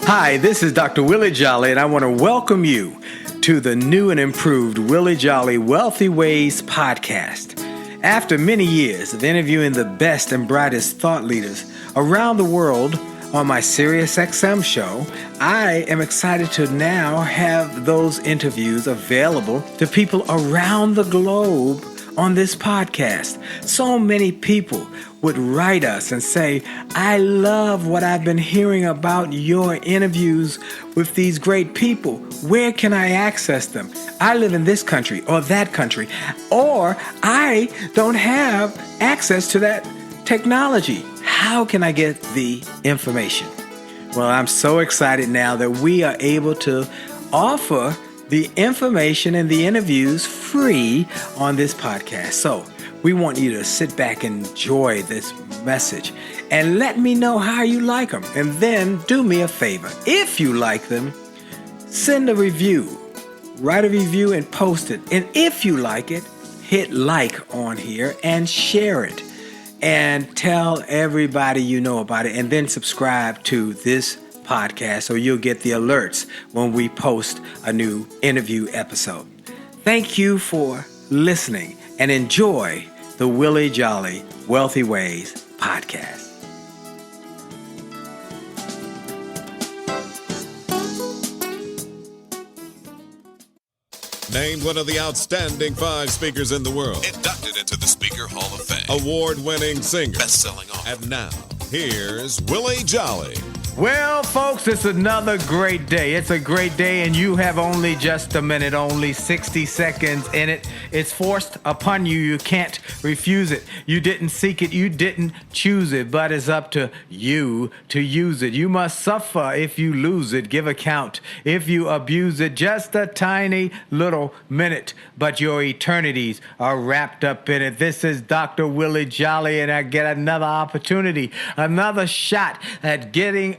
Hi, this is Dr. Willie Jolley, and I want to welcome you to the new and improved Willie Jolley Wealthy Ways podcast. After many years of interviewing the best and brightest thought leaders around the world on my SiriusXM show, I am excited to now have those interviews available to people around the globe on this podcast. So many people would write us and say, I love what I've been hearing about your interviews with these great people. Where can I access them? I live in this country or that country, or I don't have access to that technology. How can I get the information? Well, I'm so excited now that we are able to offer the information and the interviews free on this podcast. So we want you to sit back and enjoy this message and let me know how you like them. And then do me a favor. If you like them, send a review, write a review and post it. And if you like it, hit like on here and share it and tell everybody you know about it, and then subscribe to this podcast so you'll get the alerts when we post a new interview episode. Thank you for listening and enjoy the Willie Jolley Wealthy Ways podcast. Named one of the outstanding 5 speakers in the world. Inducted into the Speaker Hall of Fame. Award-winning singer. Best-selling author. And now, here's Willie Jolley. Well, folks, it's another great day. It's a great day, and you have only just a minute, only 60 seconds in it. It's forced upon you. You can't refuse it. You didn't seek it. You didn't choose it, but it's up to you to use it. You must suffer if you lose it. Give account if you abuse it. Just a tiny little minute, but your eternities are wrapped up in it. This is Dr. Willie Jolley, and I get another opportunity, another shot at getting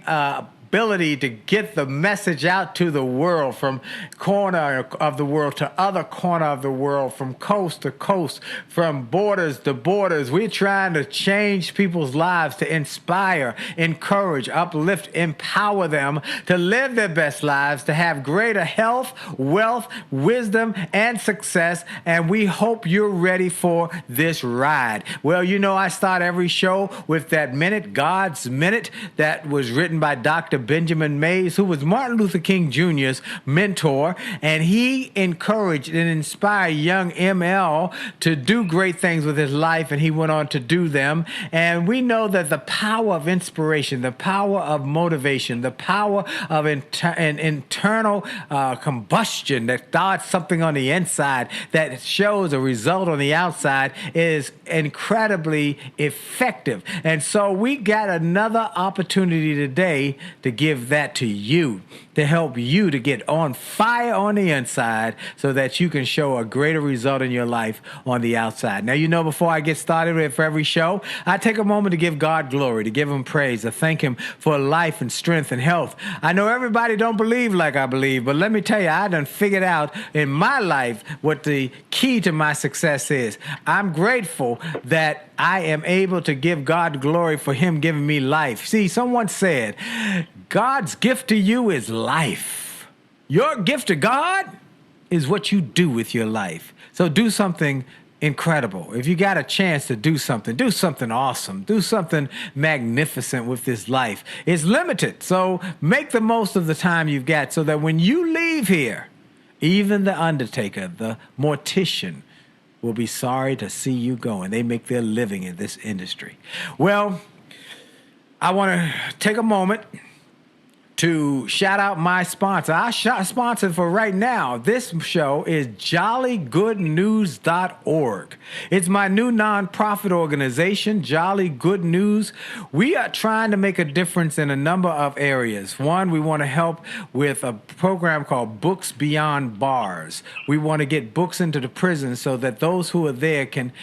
ability to get the message out to the world, from corner of the world to other corner of the world, from coast to coast, from borders to borders. We're trying to change people's lives, to inspire, encourage, uplift, empower them to live their best lives, to have greater health, wealth, wisdom, and success. And we hope you're ready for this ride. Well, you know, I start every show with that minute, God's Minute, that was written by Dr. Benjamin Mays, who was Martin Luther King Jr.'s mentor, and he encouraged and inspired young ML to do great things with his life, and he went on to do them. And we know that the power of inspiration, the power of motivation, the power of internal combustion that starts something on the inside that shows a result on the outside is incredibly effective. And so we got another opportunity today to give that to you, to help you to get on fire on the inside so that you can show a greater result in your life on the outside. Now, you know, before I get started for every show, I take a moment to give God glory, to give him praise, to thank him for life and strength and health. I know everybody don't believe like I believe, but let me tell you, I done figured out in my life what the key to my success is. I'm grateful that I am able to give God glory for him giving me life. See, someone said, God's gift to you is life. Your gift to God is what you do with your life. So do something incredible. If you got a chance to do something awesome, do something magnificent with this life. It's limited, so make the most of the time you've got so that when you leave here, even the undertaker, the mortician, will be sorry to see you go, and they make their living in this industry. Well, I want to take a moment to shout out my sponsor. Our sponsor for right now, this show, is jollygoodnews.org. It's my new nonprofit organization, Jolly Good News. We are trying to make a difference in a number of areas. One, we want to help with a program called Books Beyond Bars. We want to get books into the prisons so that those who are there can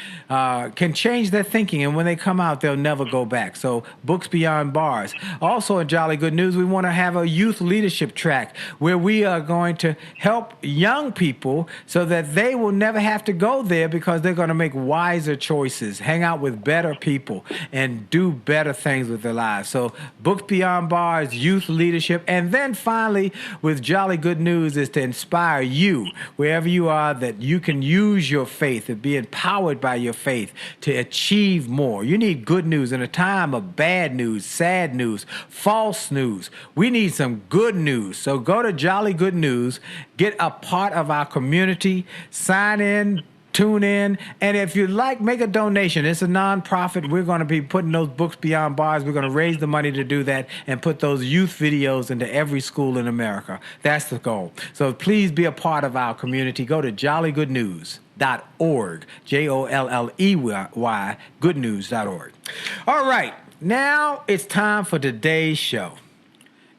change their thinking, and when they come out, they'll never go back. So Books Beyond Bars. Also in Jolly Good News, we want to have a youth leadership track where we are going to help young people so that they will never have to go there because they're going to make wiser choices, hang out with better people, and do better things with their lives. So Books Beyond Bars, youth leadership, and then finally with Jolly Good News is to inspire you wherever you are, that you can use your faith and be empowered by your faith to achieve more. You need good news in a time of bad news, sad news, false news. We need some good news. So go to Jolly Good News, get a part of our community, sign in, tune in, and if you'd like, make a donation. It's a nonprofit. We're going to be putting those Books Beyond Bars. We're going to raise the money to do that and put those youth videos into every school in America. That's the goal. So please be a part of our community. Go to jollygoodnews.org, JOLLEY, goodnews.org. All right, now it's time for today's show.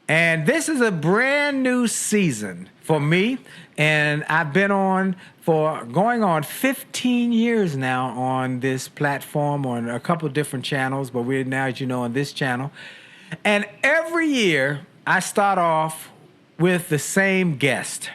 And this is a brand new season for me, and I've been going on 15 years now on this platform, on a couple of different channels, but we're now, as you know, on this channel. And every year I start off with the same guest,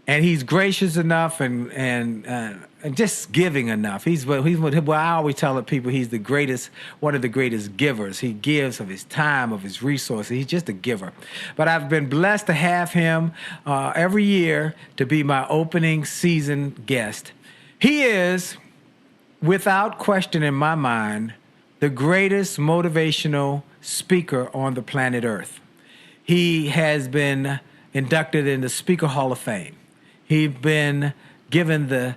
and he's gracious enough and just giving enough. He's what I always tell people, he's the greatest, one of the greatest givers. He gives of his time, of his resources. He's just a giver. But I've been blessed to have him every year to be my opening season guest. He is, without question in my mind, the greatest motivational speaker on the planet Earth. He has been inducted in the Speaker Hall of Fame. He's been given the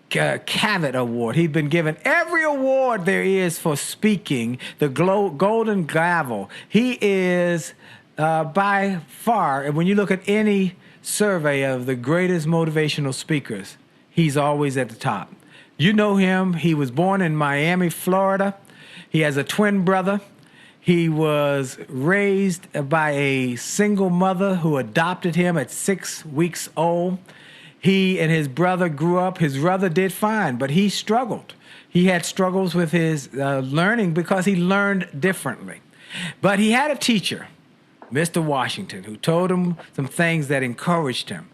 Cavett Award. He's been given every award there is for speaking, the Golden Gavel. He is by far, and when you look at any survey of the greatest motivational speakers, he's always at the top. You know him. He was born in Miami, Florida. He has a twin brother. He was raised by a single mother who adopted him at 6 weeks old. He and his brother grew up. His brother did fine, but he struggled. He had struggles with his learning because he learned differently. But he had a teacher, Mr. Washington, who told him some things that encouraged him.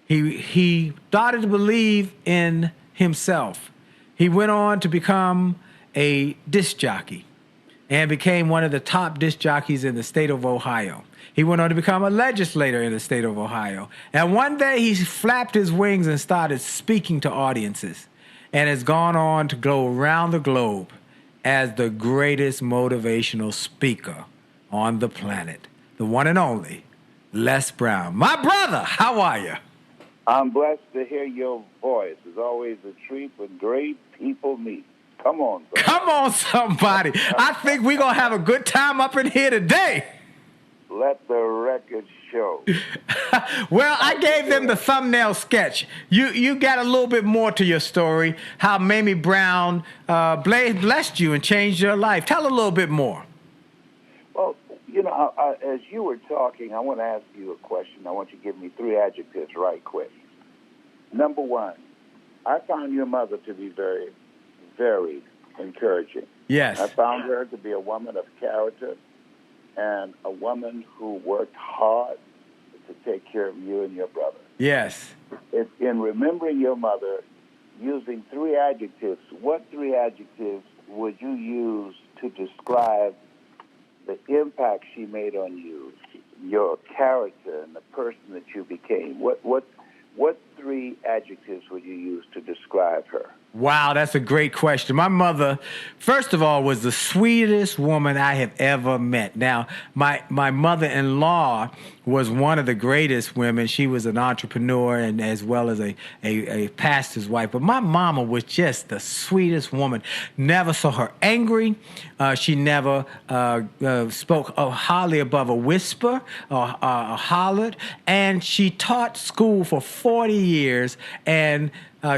He started to believe in himself. He went on to become a disc jockey and became one of the top disc jockeys in the state of Ohio. He went on to become a legislator in the state of Ohio. And one day he flapped his wings and started speaking to audiences, and has gone on to go around the globe as the greatest motivational speaker on the planet. The one and only Les Brown. My brother, how are you? I'm blessed to hear your voice. It's always a treat when great people meet. Come on, somebody. Come on, somebody. I think we're going to have a good time up in here today. Let the record show. Well, I gave them the thumbnail sketch. You got a little bit more to your story, how Mamie Brown blessed you and changed your life. Tell a little bit more. Well, you know, as you were talking, I want to ask you a question. I want you to give me 3 adjectives right quick. Number 1, I found your mother to be very, very encouraging. Yes. I found her to be a woman of character and a woman who worked hard to take care of you and your brother. Yes. In remembering your mother, using 3 adjectives, what 3 adjectives would you use to describe the impact she made on you, your character, and the person that you became? What 3 adjectives would you use to describe her? Wow, that's a great question. My mother, first of all, was the sweetest woman I have ever met. Now, my mother-in-law was one of the greatest women. She was an entrepreneur and as well as a pastor's wife. But my mama was just the sweetest woman. Never saw her angry. She never spoke hardly above a whisper or hollered. And she taught school for 40 years and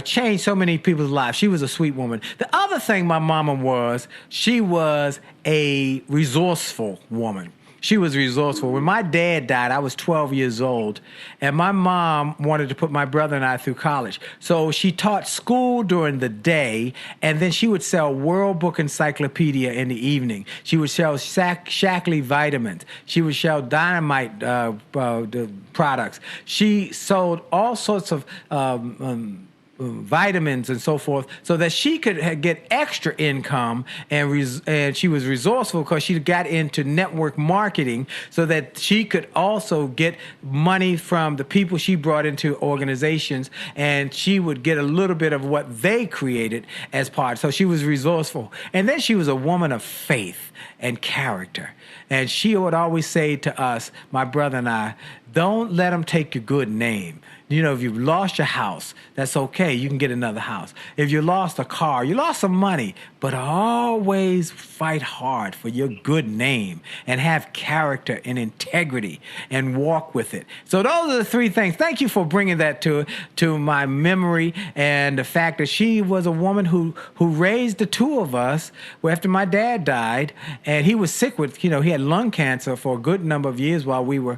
changed so many people's lives. She was a sweet woman. The other thing my mama was, she was a resourceful woman. She was resourceful. When my dad died, I was 12 years old, and my mom wanted to put my brother and I through college. So she taught school during the day, and then she would sell World Book Encyclopedia in the evening. She would sell Shackley vitamins. She would sell Dynamite the products. She sold all sorts of vitamins and so forth, so that she could get extra income, and she was resourceful because she got into network marketing, so that she could also get money from the people she brought into organizations, and she would get a little bit of what they created as part. So she was resourceful, and then she was a woman of faith and character, and she would always say to us, my brother and I, don't let them take your good name. You know, if you've lost your house, that's okay. You can get another house. If you lost a car, you lost some money, but always fight hard for your good name and have character and integrity and walk with it. So those are the three things. Thank you for bringing that to my memory, and the fact that she was a woman who raised the two of us after my dad died, and he was sick with, he had lung cancer for a good number of years while we were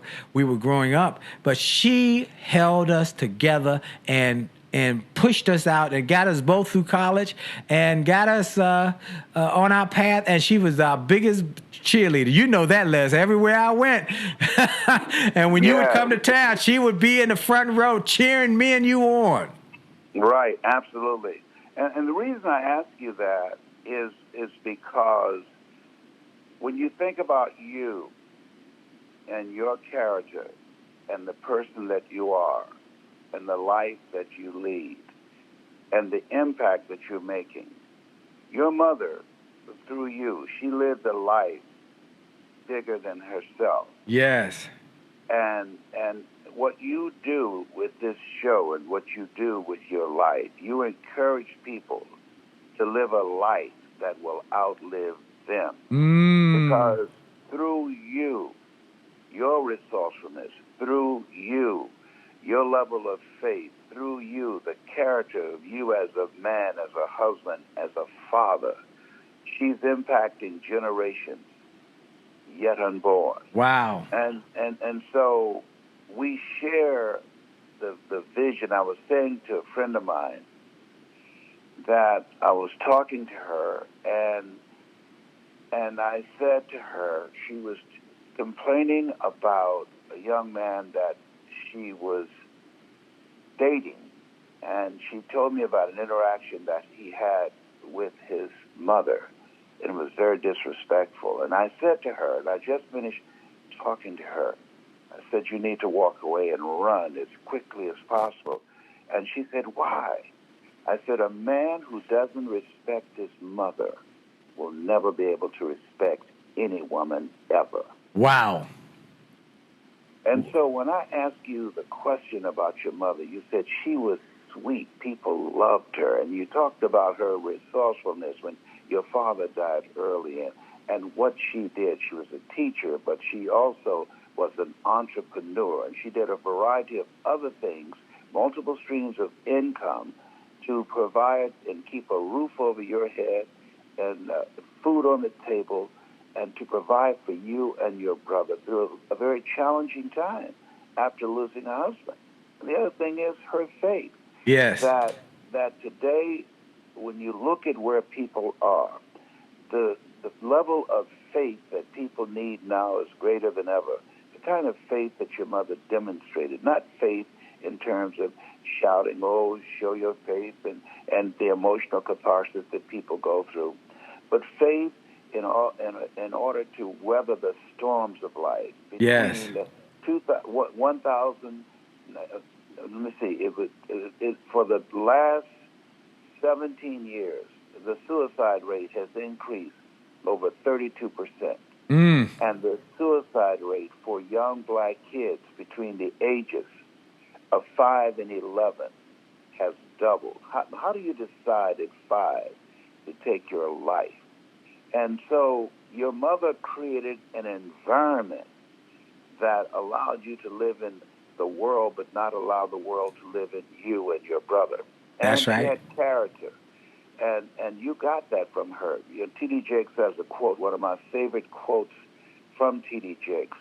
growing up. But she held us together and pushed us out and got us both through college and got us on our path. And she was our biggest cheerleader. You know that, Les, everywhere I went. And when you would come to town, she would be in the front row cheering me and you on. Right, absolutely. And the reason I ask you that is because when you think about you and your character and the person that you are and the life that you lead and the impact that you're making, your mother, through you, she lived a life bigger than herself. Yes. And what you do with this show and what you do with your life, you encourage people to live a life that will outlive them. Because through you, your resourcefulness, through you, your level of faith, through you, the character of you as a man, as a husband, as a father, she's impacting generations yet unborn. Wow. And so we share the vision. I was saying to a friend of mine that I was talking to her, and I said to her, she was complaining about a young man that she was dating, and she told me about an interaction that he had with his mother, and it was very disrespectful. And I said to her, and I just finished talking to her, I said, you need to walk away and run as quickly as possible. And she said, why? I said, a man who doesn't respect his mother will never be able to respect any woman ever. Wow. And so when I asked you the question about your mother, you said she was sweet. People loved her. And you talked about her resourcefulness when your father died early and what she did. She was a teacher, but she also was an entrepreneur. And she did a variety of other things, multiple streams of income to provide and keep a roof over your head and food on the table, and to provide for you and your brother through a very challenging time after losing a husband. And the other thing is her faith. Yes. That today, when you look at where people are, the level of faith that people need now is greater than ever. The kind of faith that your mother demonstrated, not faith in terms of shouting, oh, show your faith, and the emotional catharsis that people go through, but faith in order to weather the storms of life. Yes. Between the 1,000, let me see, for the last 17 years, the suicide rate has increased over 32%. And the suicide rate for young black kids between the ages of 5 and 11 has doubled. How do you decide at 5 to take your life? And so your mother created an environment that allowed you to live in the world, but not allow the world to live in you and your brother. That's right. And she had character. And you got that from her. T.D. Jakes has a quote, one of my favorite quotes from T.D. Jakes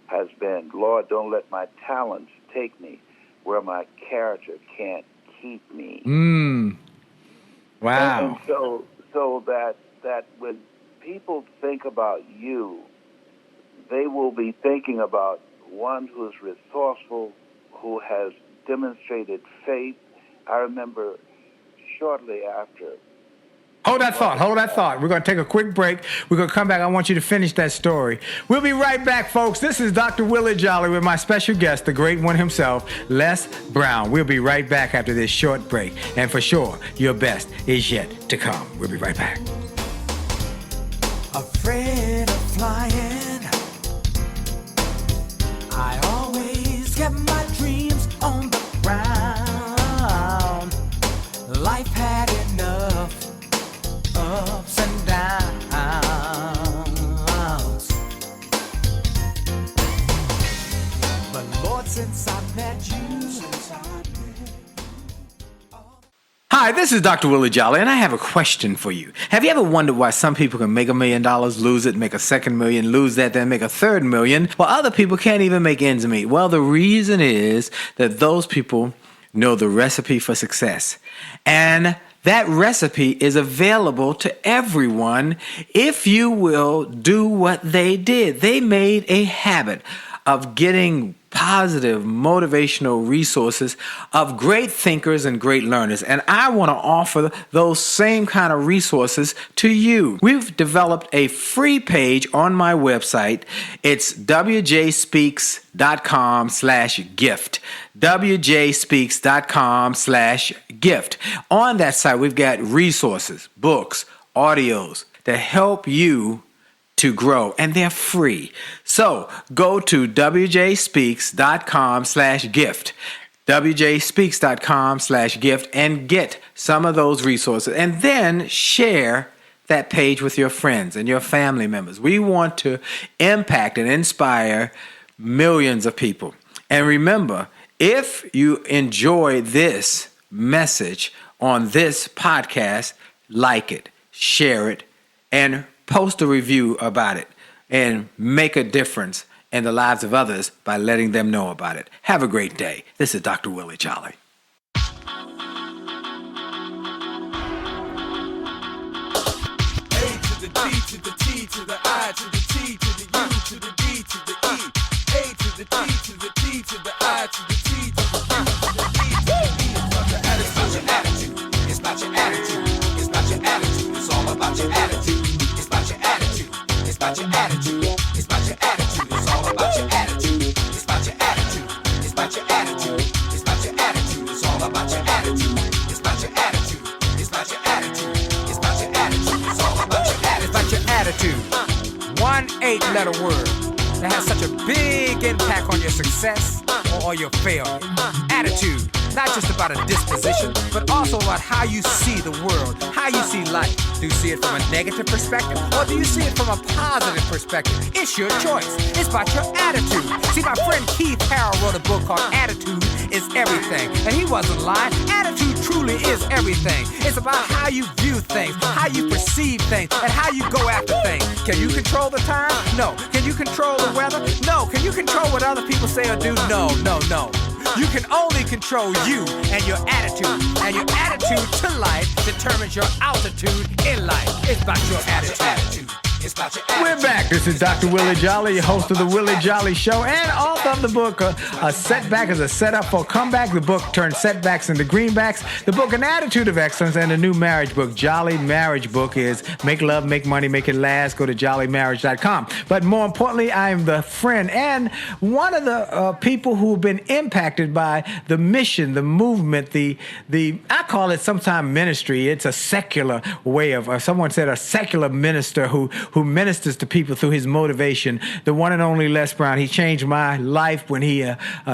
has been, Lord, don't let my talents take me where my character can't keep me. Wow. And so that when people think about you, they will be thinking about one who's resourceful, who has demonstrated faith. I remember shortly after. Hold that thought. We're going to take a quick break. We're going to come back. I want you to finish that story. We'll be right back, folks. This is Dr. Willie Jolley with my special guest, the great one himself, Les Brown. We'll be right back after this short break. And for sure, your best is yet to come. We'll be right back. Afraid of flying, I always get my dreams on the ground. Life had enough ups and downs, but Lord, since I met you, Hi, this is Dr. Willie Jolley, and I have a question for you. Have you ever wondered why some people can make $1 million, lose it, make a second million, lose that, then make a third million, while other people can't even make ends meet? Well, the reason is that those people know the recipe for success. And that recipe is available to everyone if you will do what they did. They made a habit of getting positive, motivational resources of great thinkers and great learners. And I want to offer those same kind of resources to you. We've developed a free page on my website. It's wjspeaks.com/gift. wjspeaks.com/gift. On that site, we've got resources, books, audios that help you to grow, and they're free. So go to wjspeaks.com/gift, wjspeaks.com/gift, and get some of those resources, and then share that page with your friends and your family members. We want to impact and inspire millions of people. And remember, if you enjoy this message on this podcast, like it, share it, and post a review about it, and make a difference in the lives of others by letting them know about it. Have a great day. This is Dr. Willie Jolley. A to the D to the T to the I to the T to the U to the D to the E. A to the D to the T to the I to the T to the U to the D to the E. It's about your attitude. It's about your attitude. It's about your attitude. It's all about your attitude. It's about your attitude. It's about your attitude. It's about your attitude. It's all about your attitude. It's about your attitude. It's about your attitude. It's about your attitude. It's all about your attitude. It's about your attitude. It's about your attitude. It's about your attitude. It's all about your attitude. It's about your attitude. 1 8-letter word that has such a big impact on your success or your failure. Attitude. Not just about a disposition, but also about how you see the world, how you see life. Do you see it from a negative perspective, or do you see it from a positive perspective? It's your choice. It's about your attitude. See, my friend Keith Harrell wrote a book called Attitude is Everything, and he wasn't lying. Attitude truly is everything. It's about how you view things, how you perceive things, and how you go after things. Can you control the time? No. Can you control the weather? No. Can you control what other people say or do? No. You can only control you and your attitude. And your attitude to life determines your altitude in life. It's about your attitude. It's about your attitude. We're back. This is Dr. Willie Jolley, host of the Willie Jolley Show, and author of the book, A Setback is a Setup for Comeback. The book turned setbacks into greenbacks. The book, An Attitude of Excellence, and the new marriage book, Jolley Marriage Book, is Make Love, Make Money, Make It Last. Go to jollymarriage.com. But more importantly, I am the friend and one of the people who've been impacted by the mission, the movement, the I call it sometimes ministry. It's a secular way of, someone said a secular minister who ministers to people through his motivation. The one and only Les Brown. He changed my life when he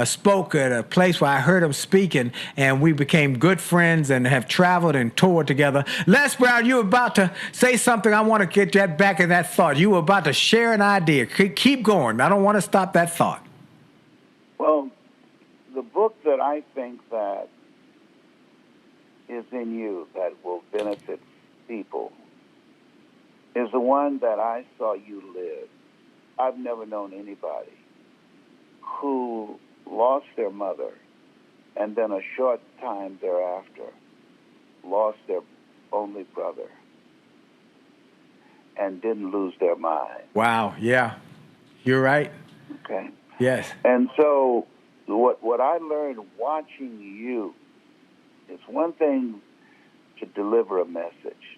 spoke at a place where I heard him speaking, and we became good friends and have traveled and toured together. Les Brown, you were about to say something. I want to get that back in that thought. You were about to share an idea. Keep going. I don't want to stop that thought. Well, the book that I think that is in you that will benefit people is the one that I saw you live. I've never known anybody who lost their mother and then a short time thereafter lost their only brother and didn't lose their mind. Wow. Yeah. You're right. Okay. Yes. And so what I learned watching you is one thing to deliver a message,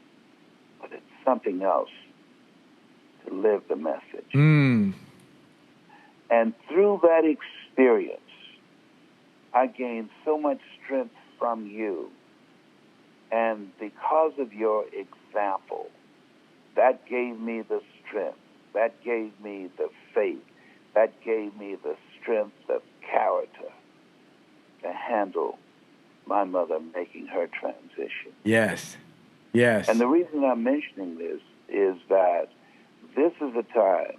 but it's something else to live the message. Mm. And through that experience, I gained so much strength from you. And because of your example, that gave me the strength. That gave me the faith. That gave me the strength of character to handle my mother making her transition. Yes. Yes. And the reason I'm mentioning this is that this is a time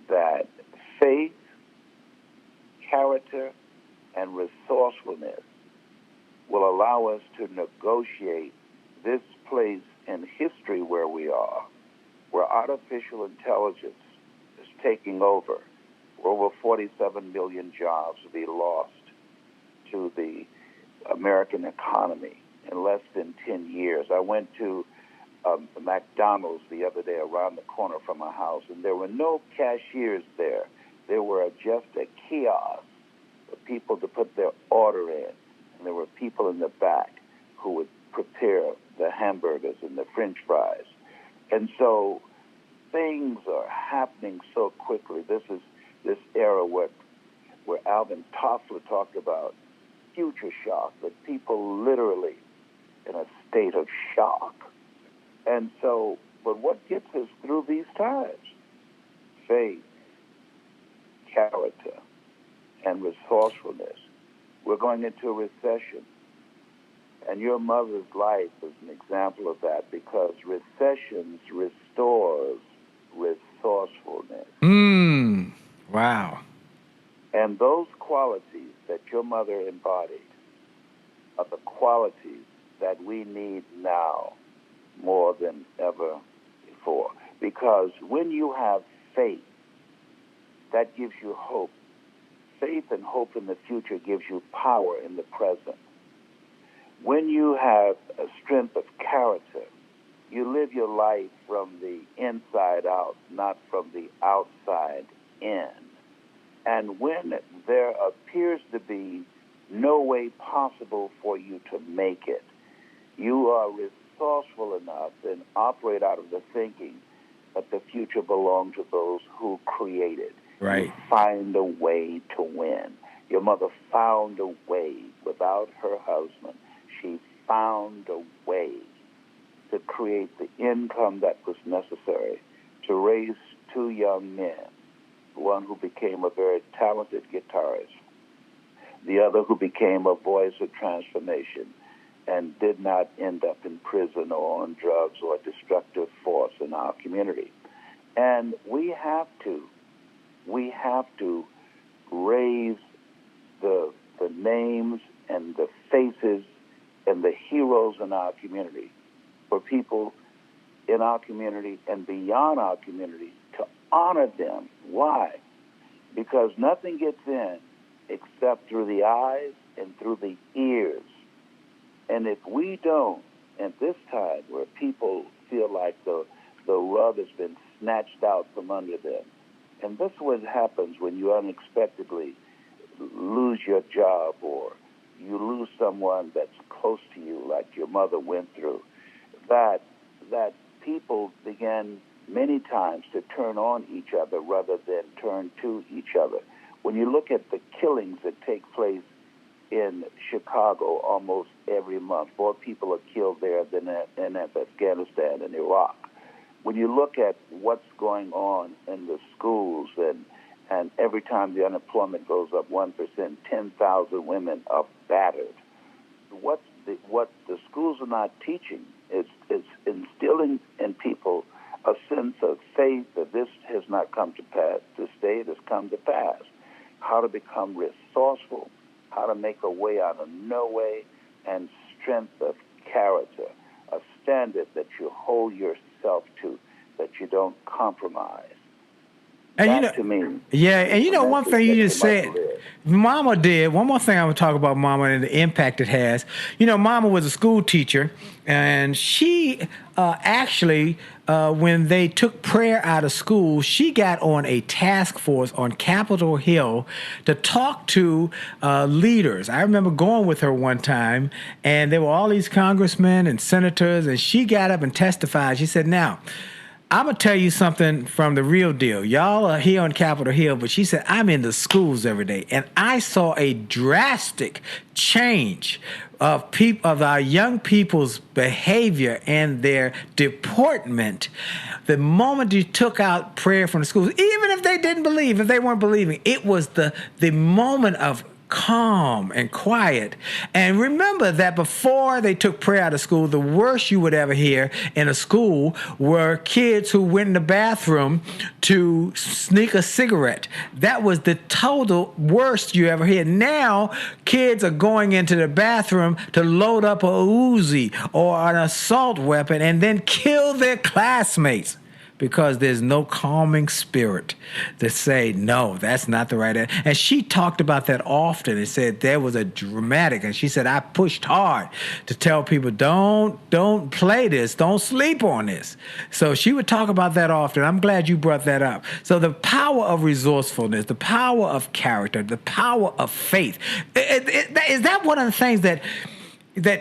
that faith, character, and resourcefulness will allow us to negotiate this place in history where we are, where artificial intelligence is taking over, where over 47 million jobs will be lost to the American economy in less than 10 years. I went to McDonald's the other day around the corner from my house, and there were no cashiers there. There were just a kiosk for people to put their order in, and there were people in the back who would prepare the hamburgers and the French fries. And so things are happening so quickly. This is this era where Alvin Toffler talked about future shock, that people literally in a state of shock. And so, but what gets us through these times? Faith, character, and resourcefulness. We're going into a recession. And your mother's life is an example of that, because recessions restores resourcefulness. Wow. And those qualities that your mother embodied are the qualities that we need now more than ever before. Because when you have faith, that gives you hope. Faith and hope in the future gives you power in the present. When you have a strength of character, you live your life from the inside out, not from the outside in. And when there appears to be no way possible for you to make it, you are resourceful enough and operate out of the thinking that the future belongs to those who create it. Right. You find a way to win. Your mother found a way without her husband. She found a way to create the income that was necessary to raise two young men, one who became a very talented guitarist, the other who became a voice of transformation and did not end up in prison or on drugs or a destructive force in our community. And we have to raise the names and the faces and the heroes in our community for people in our community and beyond our community to honor them. Why? Because nothing gets in except through the eyes and through the ears. And if we don't, at this time where people feel like the rug has been snatched out from under them, and this is what happens when you unexpectedly lose your job or you lose someone that's close to you, like your mother went through, that people begin many times to turn on each other rather than turn to each other. When you look at the killings that take place in Chicago almost every month, more people are killed there than in Afghanistan and Iraq. When you look at what's going on in the schools, and every time the unemployment goes up 1%, 10,000 women are battered. What the schools are not teaching is instilling in people a sense of faith that this has not come to pass. This day it has come to pass. How to become resourceful, how to make a way out of no way, and strength of character, a standard that you hold yourself to, that you don't compromise. And you That know, to me, yeah, and you is a know, one message thing you that just your mother said, lived. Mama did. One more thing I would talk about Mama and the impact it has. You know, Mama was a school teacher, and she actually, when they took prayer out of school, she got on a task force on Capitol Hill to talk to leaders. I remember going with her one time, and there were all these congressmen and senators, and she got up and testified. She said, "Now, I'm going to tell you something from the real deal. Y'all are here on Capitol Hill," but she said, "I'm in the schools every day, and I saw a drastic change of our young people's behavior and their deportment the moment you took out prayer from the schools, even if they didn't believe, if they weren't believing. It was the moment of calm and quiet. And remember that before they took prayer out of school, the worst you would ever hear in a school were kids who went in the bathroom to sneak a cigarette. That was the total worst you ever hear. Now, kids are going into the bathroom to load up a Uzi or an assault weapon and then kill their classmates, because there's no calming spirit to say, no, that's not the right answer. And she talked about that often and said there was a dramatic, and she said, I pushed hard to tell people, don't play this, don't sleep on this. So she would talk about that often. I'm glad you brought that up. So the power of resourcefulness, the power of character, the power of faith, is that one of the things that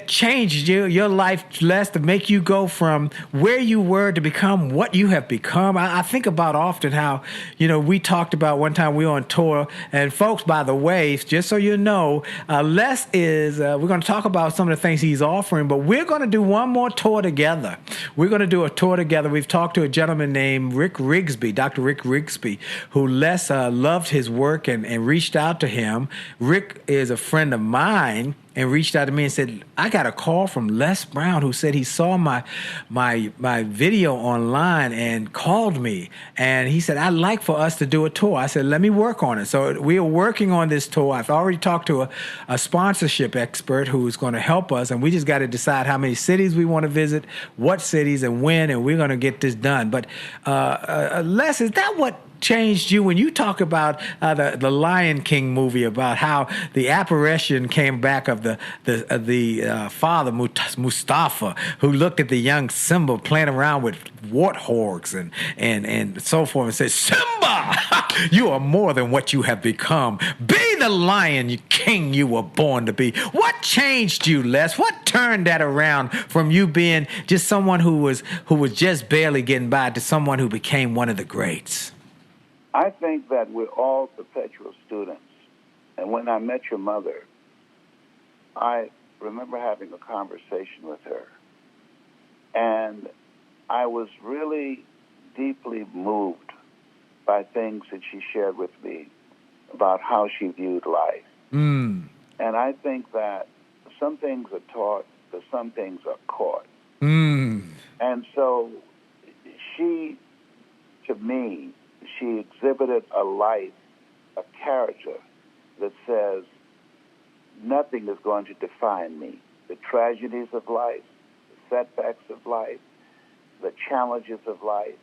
changed your life, Les, to make you go from where you were to become what you have become? I think about often how, we talked about one time we were on tour, and folks, by the way, just so you know, Les is, we're going to talk about some of the things he's offering, but we're going to do one more tour together. We're going to do a tour together. We've talked to a gentleman named Rick Rigsby, Dr. Rick Rigsby, who Les loved his work and reached out to him. Rick is a friend of mine, and reached out to me and said, I got a call from Les Brown, who said he saw my video online and called me. And he said, I'd like for us to do a tour. I said, let me work on it. So we are working on this tour. I've already talked to a sponsorship expert who's going to help us, and we just got to decide how many cities we want to visit, what cities and when, and we're going to get this done. But Les, is that what changed you when you talk about the Lion King movie, about how the apparition came back of the father Mustafa, who looked at the young Simba playing around with warthogs and so forth, and said, Simba, you are more than what you have become. Be the lion king you were born to be. What changed you, Les? What turned that around from you being just someone who was just barely getting by to someone who became one of the greats? I think that we're all perpetual students. And when I met your mother, I remember having a conversation with her. And I was really deeply moved by things that she shared with me about how she viewed life. Mm. And I think that some things are taught, but some things are caught. Mm. And so she, to me, she exhibited a life, a character that says, nothing is going to define me. The tragedies of life, the setbacks of life, the challenges of life,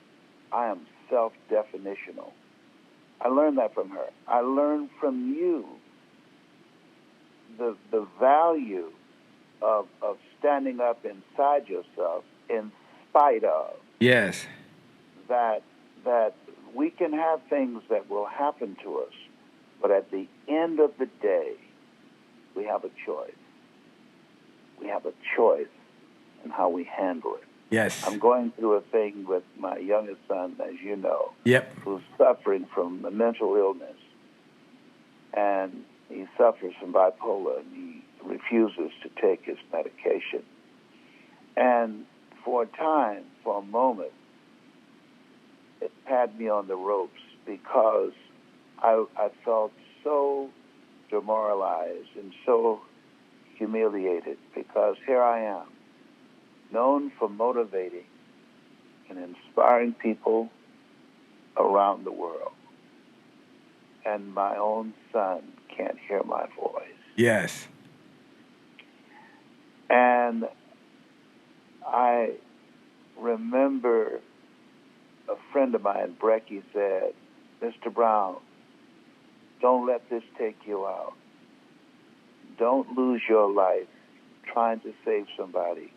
I am self-definitional. I learned that from her. I learned from you the value of standing up inside yourself in spite of. Yes. That we can have things that will happen to us, but at the end of the day, we have a choice. We have a choice in how we handle it. Yes. I'm going through a thing with my youngest son, as you know, Yep. who's suffering from a mental illness. And he suffers from bipolar, and he refuses to take his medication. And for a time, for a moment, it had me on the ropes because I felt so demoralized and so humiliated, because here I am, known for motivating and inspiring people around the world, and my own son can't hear my voice. Yes. And I remember a friend of mine, Brecky, said, Mr. Brown, don't let this take you out. Don't lose your life trying to save somebody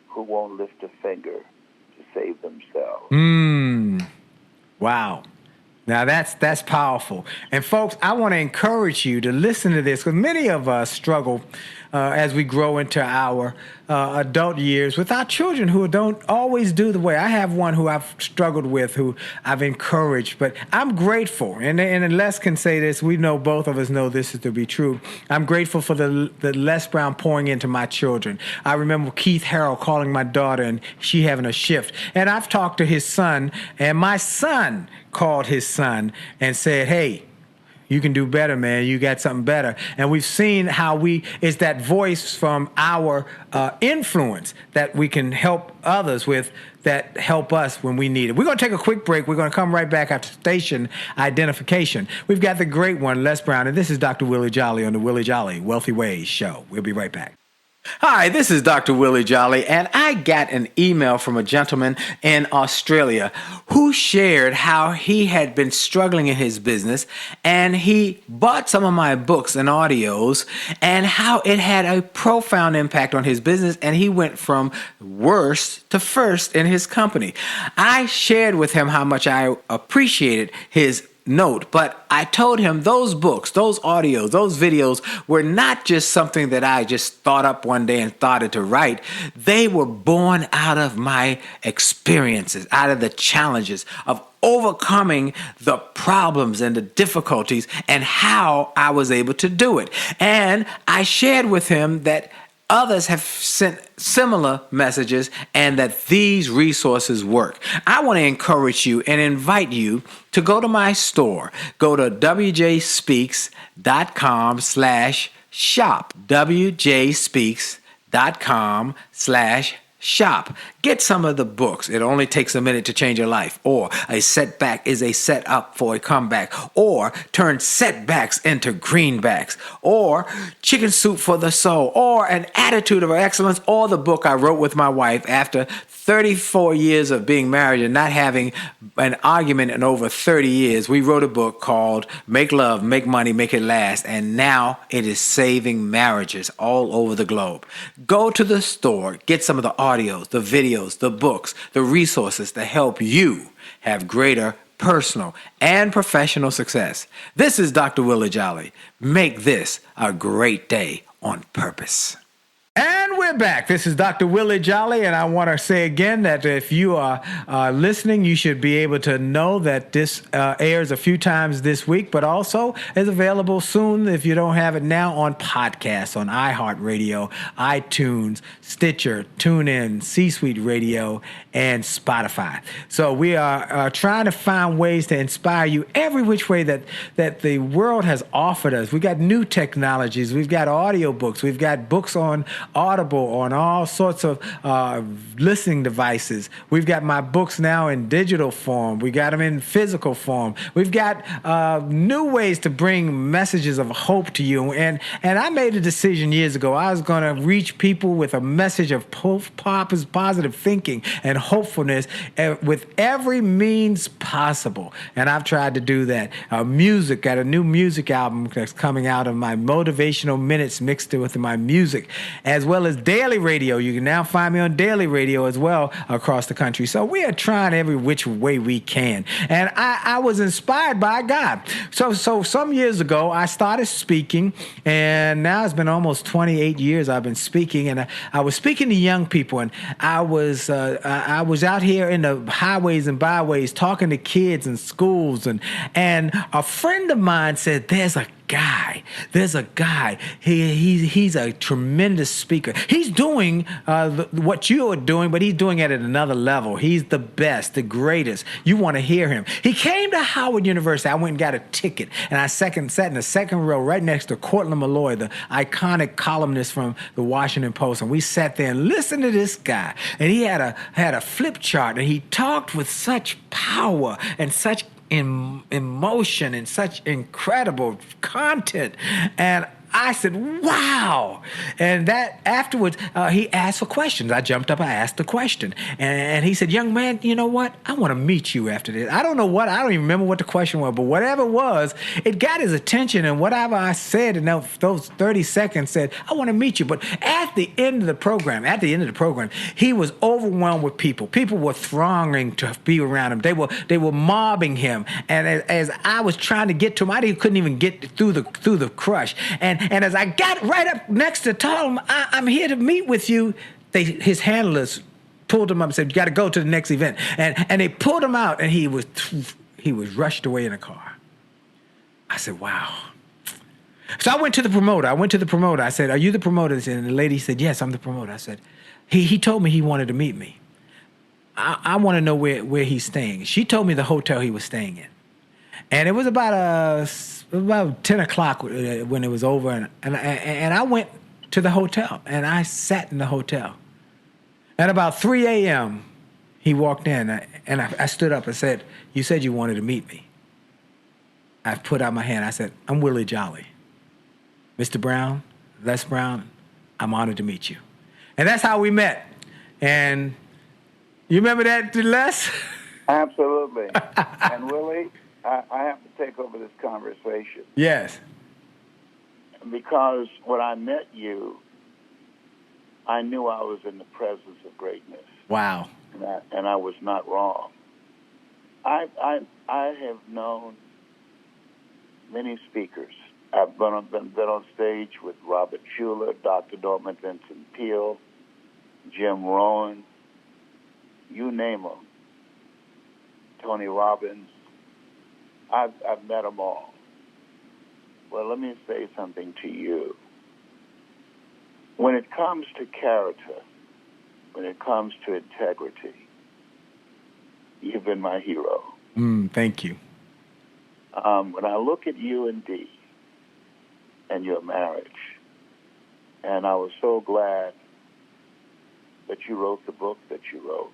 who won't lift a finger to save themselves. Wow. Now that's powerful. And folks, I want to encourage you to listen to this, because many of us struggle as we grow into our adult years with our children who don't always do the way. I have one who I've struggled with, who I've encouraged, but I'm grateful. And Les can say this. We know, both of us know this is to be true. I'm grateful for the Les Brown pouring into my children. I remember Keith Harrell calling my daughter and she having a shift. And I've talked to his son, and my son called his son and said, hey, you can do better, man. You got something better. And we've seen how it's that voice from our influence that we can help others with, that help us when we need it. We're going to take a quick break. We're going to come right back after station identification. We've got the great one, Les Brown, and this is Dr. Willie Jolley on the Willie Jolley Wealthy Ways Show. We'll be right back. Hi, this is Dr. Willie Jolley, and I got an email from a gentleman in Australia who shared how he had been struggling in his business, and he bought some of my books and audios, and how it had a profound impact on his business, and he went from worst to first in his company. I shared with him how much I appreciated his note, but I told him those books, those audios, those videos were not just something that I just thought up one day and started to write. They were born out of my experiences, out of the challenges of overcoming the problems and the difficulties and how I was able to do it. And I shared with him that others have sent similar messages and that these resources work. I want to encourage you and invite you to go to my store. Go to wjspeaks.com/shop. wjspeaks.com/shop. Get some of the books. It only takes a minute to change your life. Or a setback is a setup for a comeback. Or turn setbacks into greenbacks. Or chicken soup for the soul. Or an attitude of excellence. Or the book I wrote with my wife after 34 years of being married and not having an argument in over 30 years. We wrote a book called Make Love, Make Money, Make It Last. And now it is saving marriages all over the globe. Go to the store. Get some of the audios, the videos, the books, the resources to help you have greater personal and professional success. This is Dr. Willie Jolley. Make this a great day on purpose. And we're back. This is Dr. Willie Jolley, and I want to say again that if you are listening, you should be able to know that this airs a few times this week, but also is available soon, if you don't have it now, on podcasts on iHeartRadio, iTunes, Stitcher, TuneIn, C-Suite Radio, and Spotify. So we are trying to find ways to inspire you every which way that the world has offered us. We've got new technologies. We've got audiobooks. We've got books on Audible, on all sorts of listening devices. We've got my books now in digital form. We got them in physical form. We've got new ways to bring messages of hope to you. And I made a decision years ago. I was going to reach people with a message of positive thinking and hopefulness with every means possible. And I've tried to do that. Music, got a new music album that's coming out of my motivational minutes mixed with my music, as well as daily radio. You can now find me on daily radio as well across the country. So we are trying every which way we can. And I was inspired by God. So some years ago, I started speaking, and now it's been almost 28 years I've been speaking, and I was speaking to young people, and I was out here in the highways and byways talking to kids in schools, and a friend of mine said, there's a guy. He's a tremendous speaker. He's doing what you are doing, but he's doing it at another level. He's the best, the greatest. You want to hear him. He came to Howard University. I went and got a ticket, and I sat in the second row right next to Cortland Malloy, the iconic columnist from the Washington Post, and we sat there and listened to this guy. And he had a flip chart, and he talked with such power and such emotion and such incredible content. And I said, wow. And that afterwards, he asked for questions. I jumped up, I asked the question. And he said, young man, you know what? I want to meet you after this. I don't know what, I don't even remember what the question was, but whatever it was, it got his attention. And whatever I said in those 30 seconds said, I want to meet you. But at the end of the program, he was overwhelmed with people. People were thronging to be around him. They were mobbing him. And as I was trying to get to him, I couldn't even get through the crush. And as I got right up next to him, I'm here to meet with you. His handlers pulled him up and said, you got to go to the next event. And they pulled him out, and he was rushed away in a car. I said, wow. So I went to the promoter. I said, are you the promoter? And the lady said, yes, I'm the promoter. I said, he told me he wanted to meet me. I want to know where he's staying. She told me the hotel he was staying in. And it was about 10 o'clock when it was over. And I went to the hotel, and I sat in the hotel. At about 3 a.m., he walked in, and I stood up and said, you said you wanted to meet me. I put out my hand. I said, I'm Willie Jolley. Mr. Brown, Les Brown, I'm honored to meet you. And that's how we met. And you remember that, Les? Absolutely. And Willie, I have to take over this conversation. Yes. Because when I met you, I knew I was in the presence of greatness. Wow. And I was not wrong. I have known many speakers. I've been on stage with Robert Schuller, Dr. Norman Vincent Peale, Jim Rohn, you name them, Tony Robbins. I've met them all. Well, let me say something to you. When it comes to character, when it comes to integrity, you've been my hero. Thank you. When I look at you and Dee and your marriage, and I was so glad that you wrote the book that you wrote,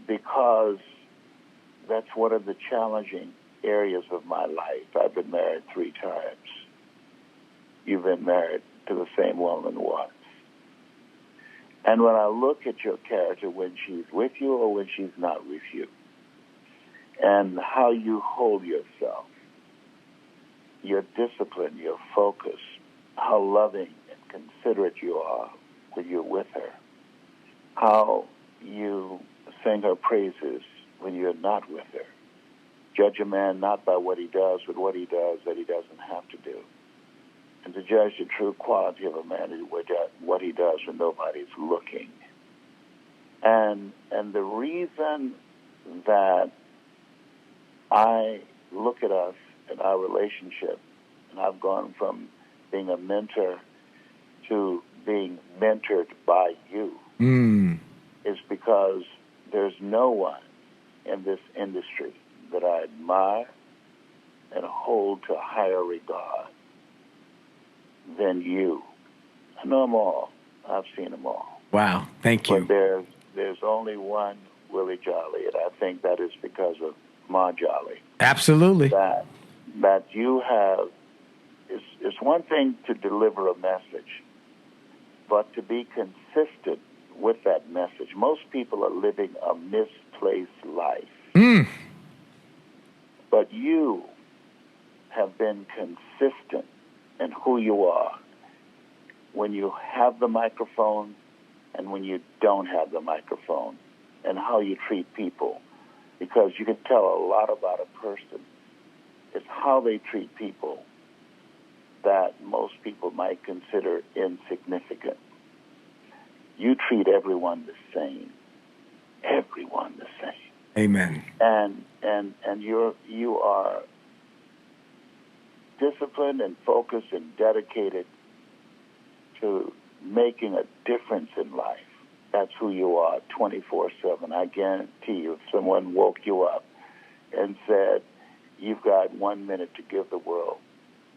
because that's one of the challenging areas of my life. I've been married 3 times. You've been married to the same woman once. And when I look at your character when she's with you or when she's not with you, and how you hold yourself, your discipline, your focus, how loving and considerate you are when you're with her, how you sing her praises when you're not with her. Judge a man not by what he does, but what he does that he doesn't have to do. And to judge the true quality of a man is what he does when nobody's looking. And the reason that I look at us and our relationship, and I've gone from being a mentor to being mentored by you, is because there's no one in this industry that I admire and hold to higher regard than you. I know them all. I've seen them all. Wow, thank you. But there's only one Willie Jolley, and I think that is because of Ma Jolley. Absolutely. That you have, it's one thing to deliver a message, but to be consistent with that message. Most people are living a misplaced life. But you have been consistent in who you are when you have the microphone and when you don't have the microphone, and how you treat people. Because you can tell a lot about a person. It's how they treat people that most people might consider insignificant. You treat everyone the same. Everyone the same. Amen. And you are disciplined and focused and dedicated to making a difference in life. That's who you are, 24/7. I guarantee you, if someone woke you up and said, you've got 1 minute to give the world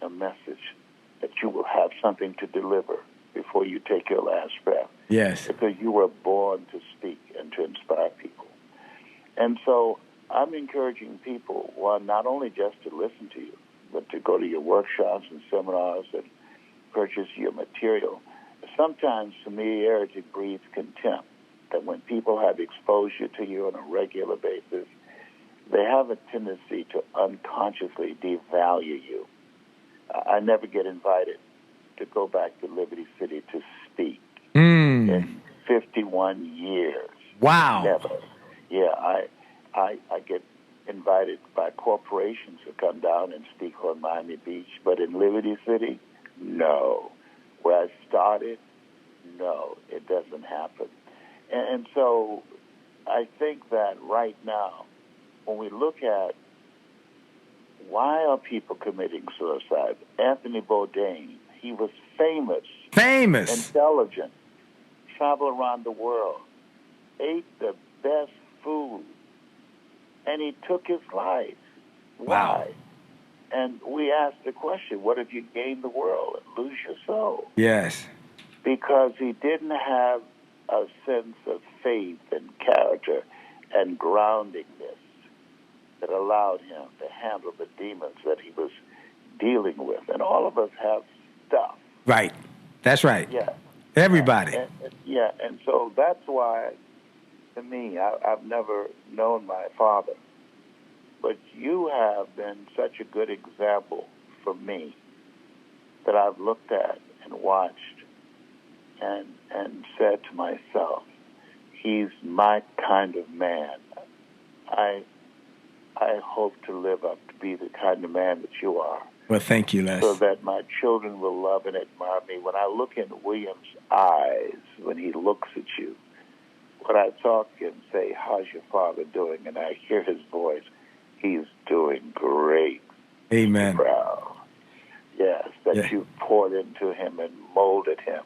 a message, that you will have something to deliver before you take your last breath. Yes. Because you were born to speak and to inspire people. And so I'm encouraging people, one, not only just to listen to you, but to go to your workshops and seminars and purchase your material. Sometimes familiarity breeds contempt, that when people have exposure to you on a regular basis, they have a tendency to unconsciously devalue you. I never get invited to go back to Liberty City to speak in 51 years. Wow. Never. Yeah, I get invited by corporations to come down and speak on Miami Beach, but in Liberty City, no. Where I started, no, it doesn't happen. And so I think that right now, when we look at why are people committing suicide, Anthony Bourdain, he was famous, intelligent, traveled around the world, ate the best food, and he took his life. Wow. Why? And we ask the question, what if you gain the world and lose your soul? Yes. Because he didn't have a sense of faith and character and groundedness that allowed him to handle the demons that he was dealing with. And all of us have stuff. Right. That's right. Yeah. Everybody. And so that's why, to me, I've never known my father. But you have been such a good example for me that I've looked at and watched and said to myself, he's my kind of man. I hope to live up to be the kind of man that you are. Well, thank you, Les. So that my children will love and admire me. When I look in William's eyes, when he looks at you, when I talk to him and say, how's your father doing? And I hear his voice, he's doing great. Amen. Proud. Yes, that you poured into him and molded him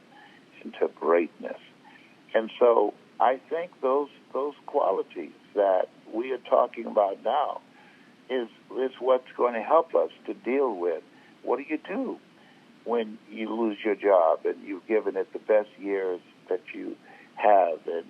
into greatness. And so I think those qualities that we are talking about now is what's going to help us to deal with what do you do when you lose your job and you've given it the best years that you have and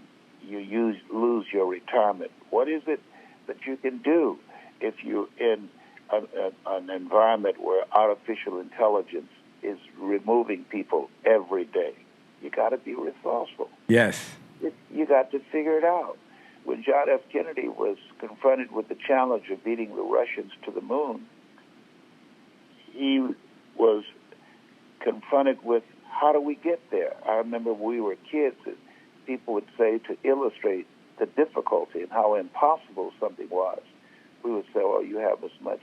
you lose your retirement. What is it that you can do if you're in an environment where artificial intelligence is removing people every day? You got to be resourceful. Yes. You got to figure it out. When John F. Kennedy was confronted with the challenge of beating the Russians to the moon, he was confronted with, how do we get there? I remember when we were kids, people would say, to illustrate the difficulty and how impossible something was, we would say, well, you have as much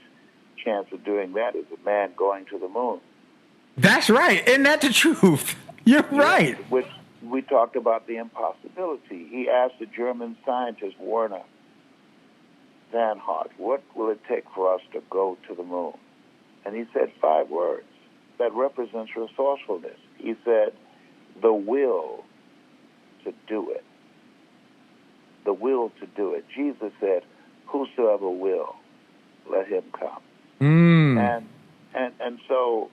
chance of doing that as a man going to the moon. That's right. Isn't that the truth? You're right. Which we talked about the impossibility. He asked the German scientist Werner Van Hart, what will it take for us to go to the moon? And he said 5 words that represents resourcefulness. He said, the will to do it. The will to do it. Jesus said, whosoever will, let him come. And so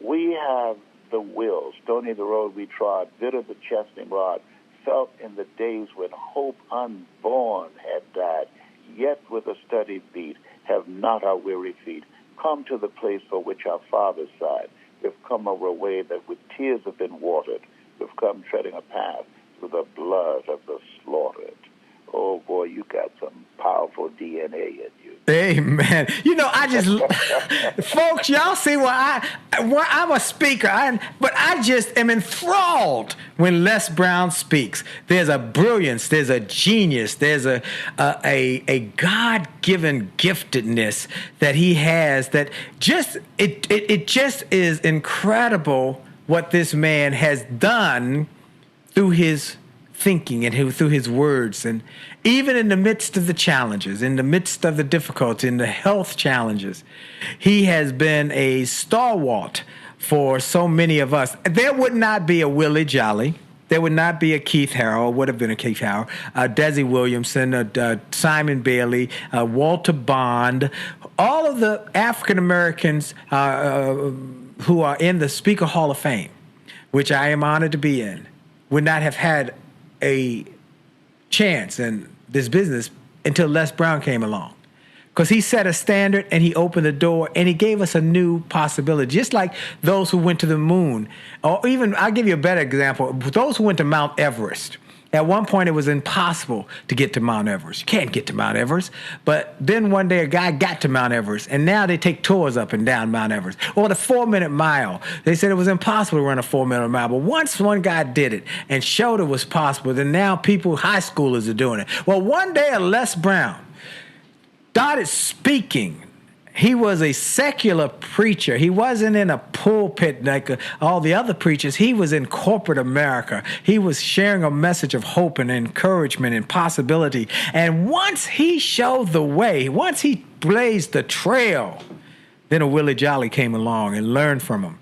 we have the will. Stony the road we trod, bitter the chastening rod, felt in the days when hope unborn had died, yet with a steady beat have not our weary feet come to the place for which our fathers sighed. We've come over a way that with tears have been watered. We've come treading a path through the blood of the slaughtered. Oh, boy, you got some powerful DNA in you. Amen. You know, I just, folks, y'all see where I'm a speaker, but I just am enthralled when Les Brown speaks. There's a brilliance, there's a genius, there's a God-given giftedness that he has that just, it just is incredible what this man has done through his thinking and through his words, and even in the midst of the challenges, in the midst of the difficulty, in the health challenges, he has been a stalwart for so many of us. There would not be a Willie Jolley, there would not be a Keith Harrell, would have been a Keith Harrell, Desi Williamson, Simon Bailey, Walter Bond, all of the African Americans who are in the Speaker Hall of Fame, which I am honored to be in, would not have had a chance in this business until Les Brown came along. Because he set a standard and he opened the door and he gave us a new possibility. Just like those who went to the moon. Or even, I'll give you a better example. Those who went to Mount Everest. At one point, it was impossible to get to Mount Everest. You can't get to Mount Everest. But then one day, a guy got to Mount Everest, and now they take tours up and down Mount Everest. Or the 4-minute mile. They said it was impossible to run a 4-minute mile. But once one guy did it and showed it was possible, then now people, high schoolers, are doing it. Well, one day, Les Brown started speaking. He was a secular preacher. He wasn't in a pulpit like all the other preachers. He was in corporate America. He was sharing a message of hope and encouragement and possibility. And once he showed the way, once he blazed the trail, then a Willie Jolley came along and learned from him.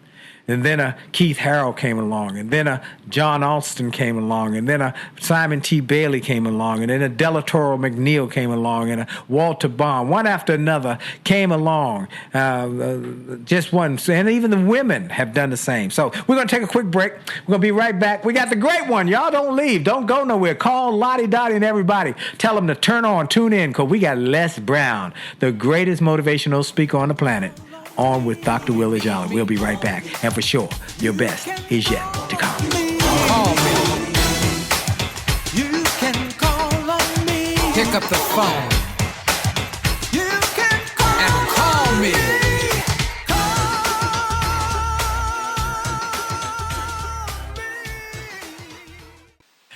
And then a Keith Harrell came along, and then a John Alston came along, and then a Simon T. Bailey came along, and then a Delatoro McNeil came along, and a Walter Baum. One after another came along. Just one. And even the women have done the same. So we're going to take a quick break. We're going to be right back. We got the great one. Y'all don't leave. Don't go nowhere. Call Lottie Dottie and everybody. Tell them to tune in, because we got Les Brown, the greatest motivational speaker on the planet, on with Dr. Willie Jolley. We'll be right back. And for sure, your best is yet to come. Call me. You can call on me. Pick up the phone You can call and call me.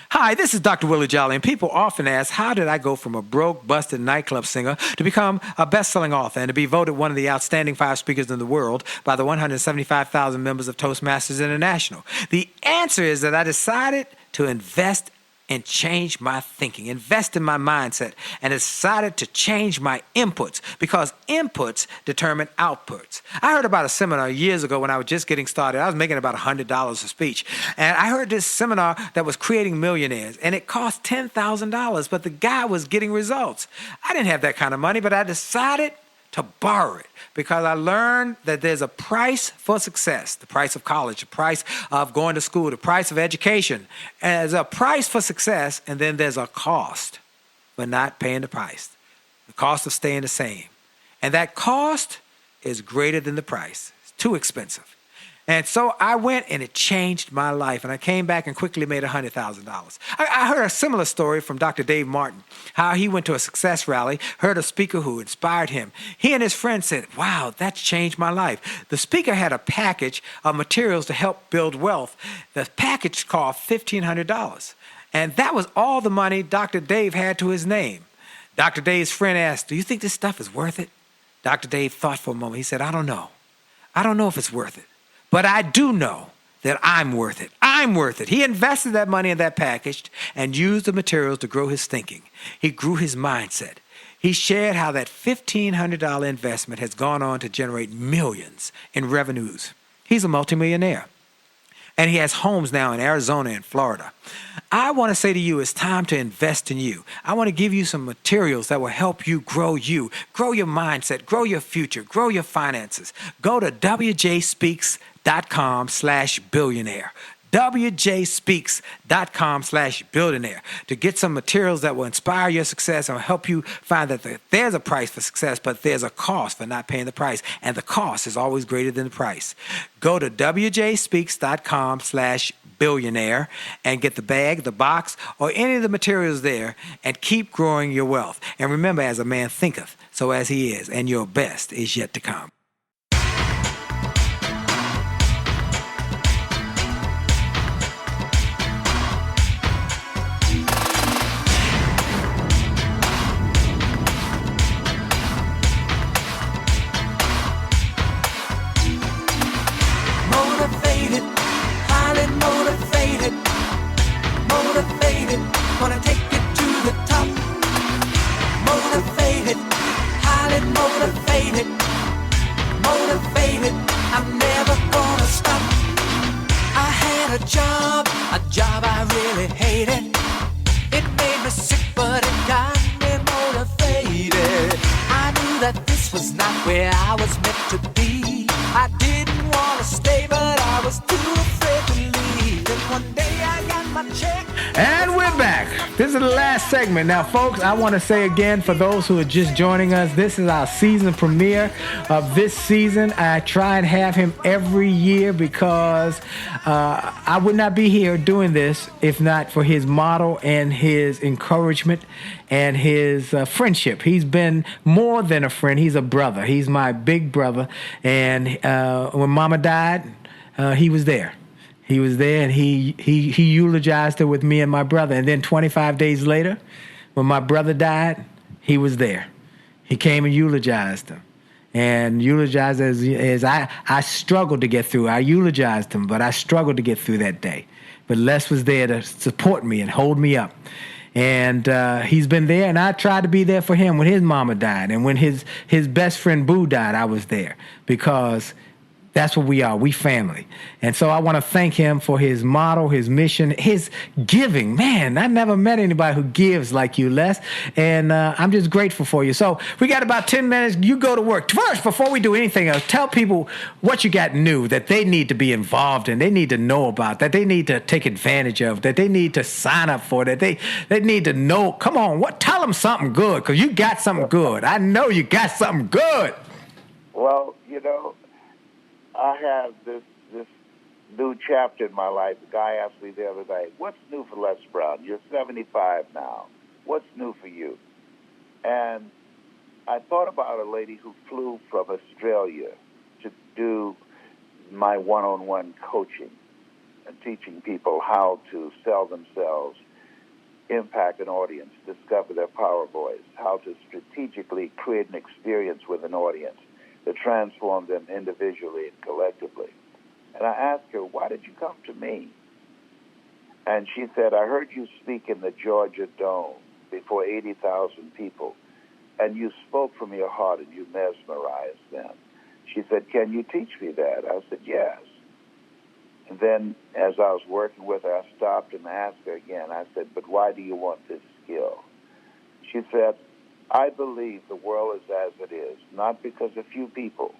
Hi, this is Dr. Willie Jolley, and people often ask, how did I go from a broke, busted nightclub singer to become a best-selling author and to be voted one of the outstanding 5 speakers in the world by the 175,000 members of Toastmasters International? The answer is that I decided to invest and change my thinking, invest in my mindset, and decided to change my inputs, because inputs determine outputs. I heard about a seminar years ago when I was just getting started. I was making about $100 a speech. And I heard this seminar that was creating millionaires, and it cost $10,000, but the guy was getting results. I didn't have that kind of money, but I decided to borrow it, because I learned that there's a price for success, the price of college, the price of going to school, the price of education. And there's a price for success, and then there's a cost for not paying the price, the cost of staying the same. And that cost is greater than the price. It's too expensive. And so I went, and it changed my life. And I came back and quickly made $100,000. I heard a similar story from Dr. Dave Martin, how he went to a success rally, heard a speaker who inspired him. He and his friend said, wow, that's changed my life. The speaker had a package of materials to help build wealth. The package cost $1,500. And that was all the money Dr. Dave had to his name. Dr. Dave's friend asked, do you think this stuff is worth it? Dr. Dave thought for a moment. He said, I don't know. I don't know if it's worth it. But I do know that I'm worth it. I'm worth it. He invested that money in that package and used the materials to grow his thinking. He grew his mindset. He shared how that $1,500 investment has gone on to generate millions in revenues. He's a multimillionaire. And he has homes now in Arizona and Florida. I want to say to you, it's time to invest in you. I want to give you some materials that will help you, grow your mindset, grow your future, grow your finances. Go to wjspeaks.com/billionaire. wjspeaks.com/billionaire to get some materials that will inspire your success and help you find that there's a price for success, but there's a cost for not paying the price. And the cost is always greater than the price. Go to wjspeaks.com/billionaire and get the bag, the box, or any of the materials there, and keep growing your wealth. And remember, as a man thinketh, so as he is, and your best is yet to come. Motivated, gonna take it to the top. Motivated, highly motivated. Motivated, I'm never gonna stop. I had a job I really hated. It made me sick, but it got me motivated. I knew that this was not where I was meant to be. I didn't want to stay, but I was too afraid to leave. Then one day I got my check. And we're back. This is the last segment. Now, folks, I want to say again, for those who are just joining us, this is our season premiere of this season. I try and have him every year because I would not be here doing this if not for his model and his encouragement and his friendship. He's been more than a friend. He's a brother. He's my big brother. And when Mama died, he was there. He was there, and he eulogized her with me and my brother. And then 25 days later, when my brother died, he was there. He came and eulogized him. And eulogized as I struggled to get through. I eulogized him, but I struggled to get through that day. But Les was there to support me and hold me up. And he's been there, and I tried to be there for him when his mama died. And when his best friend Boo died, I was there because that's what we are. We family. And so I want to thank him for his model, his mission, his giving. Man, I never met anybody who gives like you, Les. And I'm just grateful for you. So we got about 10 minutes. You go to work. First, before we do anything else, tell people what you got new that they need to be involved in, they need to know about, that they need to take advantage of, that they need to sign up for, that they need to know. Come on, tell them something good, because you got something good. I know you got something good. Well, I have this new chapter in my life. The guy asked me the other day, what's new for Les Brown? You're 75 now. What's new for you? And I thought about a lady who flew from Australia to do my one-on-one coaching and teaching people how to sell themselves, impact an audience, discover their power voice, how to strategically create an experience with an audience to transform them individually and collectively. And I asked her, why did you come to me? And she said, I heard you speak in the Georgia Dome before 80,000 people, and you spoke from your heart and you mesmerized them. She said, can you teach me that? I said, yes. And then as I was working with her, I stopped and asked her again. I said, but why do you want this skill? She said, I believe the world is as it is, not because a few people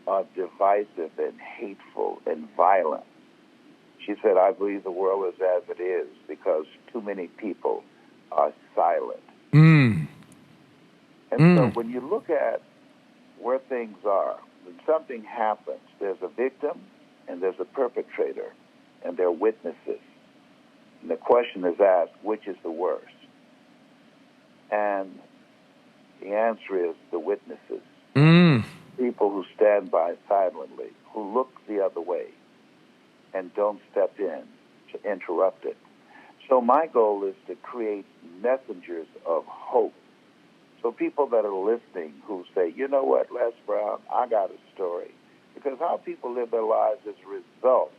are divisive and hateful and violent. She said, I believe the world is as it is because too many people are silent. And so when you look at where things are, when something happens, there's a victim and there's a perpetrator and there are witnesses. And the question is asked, which is the worst? And the answer is the witnesses. People who stand by silently, who look the other way and don't step in to interrupt it. So my goal is to create messengers of hope. So people that are listening who say, you know what, Les Brown, I got a story. Because how people live their lives is a result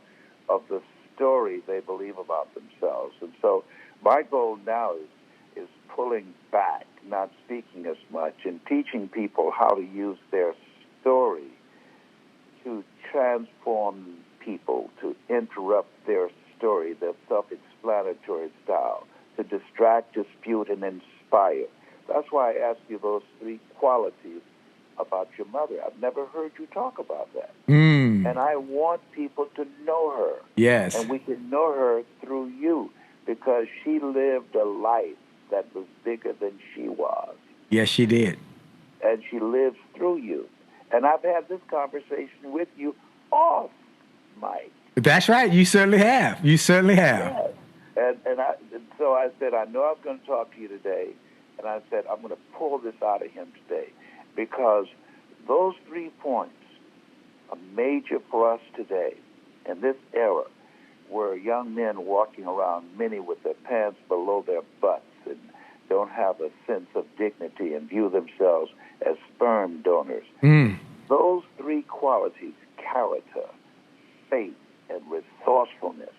of the story they believe about themselves. And so my goal now is pulling back, not speaking as much, and teaching people how to use their story to transform people, to interrupt their story, their self-explanatory style, to distract, dispute, and inspire. That's why I asked you those three qualities about your mother. I've never heard you talk about that. And I want people to know her. Yes. And we can know her through you because she lived a life that was bigger than she was. Yes, she did. And she lives through you. And I've had this conversation with you off mic. That's right. You certainly have. You certainly have. Yes. And so I said, I know I was going to talk to you today. And I said, I'm going to pull this out of him today because those 3 points are major for us today in this era where young men walking around, many with their pants below their butts and don't have a sense of dignity and view themselves as sperm donors. Those 3 qualities, character, faith, and resourcefulness,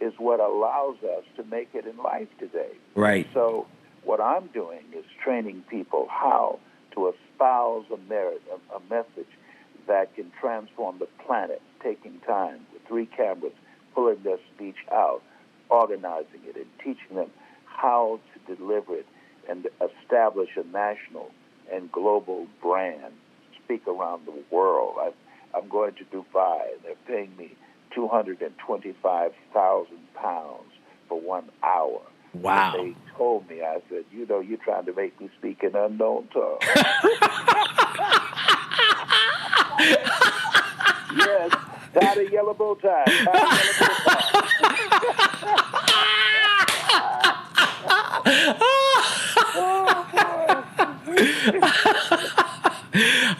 is what allows us to make it in life today. Right. So what I'm doing is training people how to espouse a message that can transform the planet, taking time with 3 cameras, pulling their speech out, organizing it, and teaching them how to deliver it and establish a national and global brand, speak around the world. I'm going to Dubai. They're paying me £225,000 for 1 hour. Wow. When they told me, I said, you're trying to make me speak in unknown tongue. Yes, tied a yellow bow tie.